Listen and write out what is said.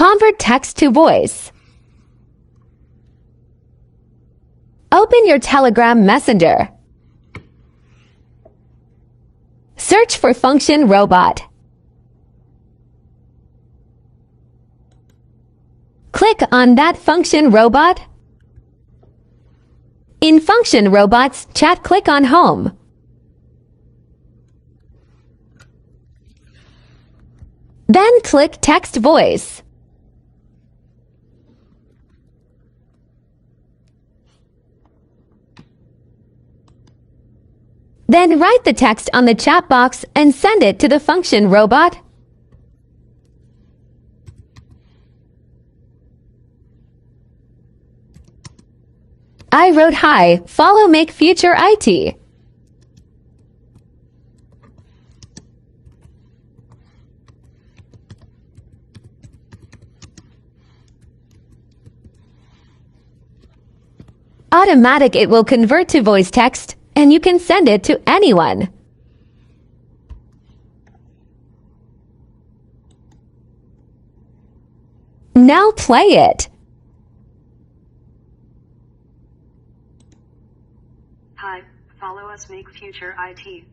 Convert text to voice. Open your Telegram Messenger. Search for Function Robot. Click on that Function Robot. In Function Robot's chat, click on Home. Then click Text Voice. Then write the text on the chat box and send it to the Function Robot. I wrote hi, follow Make Future IT. Automatic, it will convert to voice text and you can send it to anyone. Now play it. Hi, follow us Make Future IT.